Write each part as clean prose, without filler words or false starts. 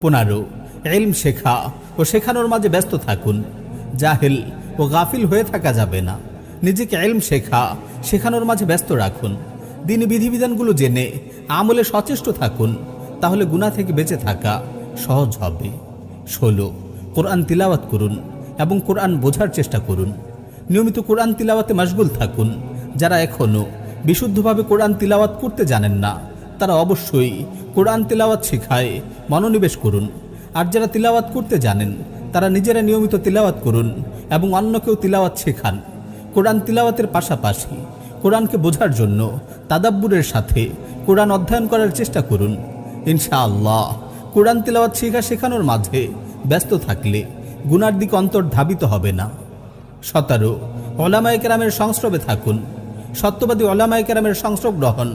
15 ইলম শেখা ও শেখানোর মাঝে ব্যস্ত থাকুন। জাহিল ও গাফিল হয়ে থাকা যাবে না। নিজেকে ইলম শেখানোর মাঝে ব্যস্ত রাখুন। দ্বীনি বিধিবিধানগুলো জেনে আমলে সচেষ্ট থাকুন, তাহলে গুনাহ থেকে বেঁচে থাকা সহজ হবে। 16 কোরআন তিলাওয়াত করুন এবং কোরআন বোঝার চেষ্টা করুন। নিয়মিত কোরআন তিলাওয়াতে মশগুল থাকুন। যারা এখনও বিশুদ্ধভাবে কোরআন তিলাওয়াত করতে জানেন না, তারা অবশ্যই কোরআন তিলাওয়াত শেখায় মনোনিবেশ করুন। আর যারা তিলাওয়াত করতে জানেন, তারা নিজেরা নিয়মিত তিলাওয়াত করুন এবং অন্যকেও তিলাওয়াত শেখান। কোরআন তিলাওয়াতের পাশাপাশি কোরআনকে বোঝার জন্য তাদাব্বুরের সাথে কোরআন অধ্যয়ন করার চেষ্টা করুন। ইনশাআল্লাহ কোরআন তিলাওয়াত শেখানোর মাঝে ব্যস্ত থাকলে গুনার দিকে অন্তর ধাবিত হবে না। 17 ওলামায়ে কেরামের সংস্রবে থাকুন। সত্যবাদী ওলামায়ে কেরামের সংস্রব গ্রহণ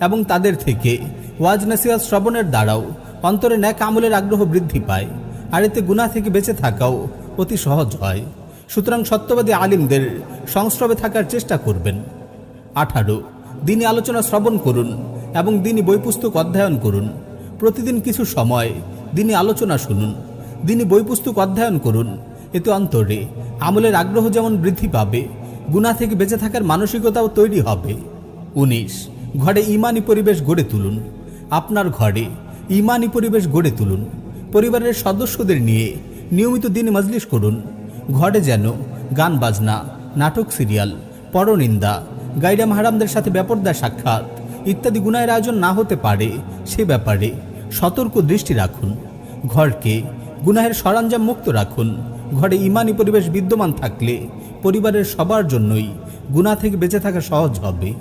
এবং তাদের থেকে ওয়াজ নসিহত শ্রবণের দ্বারাও অন্তরে নেক আমলের আগ্রহ বৃদ্ধি পায়, আর এতে গুনাহ থেকে বেঁচে থাকাও অতি সহজ হয়। সুতরাং সত্যবাদী আলিমদের সংস্রবে থাকার চেষ্টা করবেন। 18 দ্বীনি আলোচনা শ্রবণ করুন এবং দ্বীনি বই পুস্তক অধ্যয়ন করুন। প্রতিদিন কিছু সময় দ্বীনি আলোচনা শুনুন, দ্বীনি বই পুস্তক অধ্যয়ন করুন। এতে অন্তরে আমলের আগ্রহ যেমন বৃদ্ধি পাবে, গুনাহ থেকে বেঁচে থাকার মানসিকতাও তৈরি হবে। 19 ঘরে ঈমানি পরিবেশ গড়ে তুলুন। আপনার ঘরে ঈমানি পরিবেশ গড়ে তুলুন। পরিবারের সদস্যদের নিয়ে নিয়মিত দ্বীনি মজলিস করুন। ঘরে যেন গান বাজনা, নাটক, সিরিয়াল, পরনিন্দা, গায়রা মাহরামদের সাথে বেপরদা সাক্ষাৎ ইত্যাদি গুনাহের আয়োজন না হতে পারে, সে ব্যাপারে সতর্ক দৃষ্টি রাখুন। ঘরকে গুনাহের সরঞ্জাম মুক্ত রাখুন। ঘরে ঈমানি পরিবেশ বিদ্যমান থাকলে পরিবারের সবার জন্যই গুনাহ থেকে বেঁচে থাকা সহজ হবে।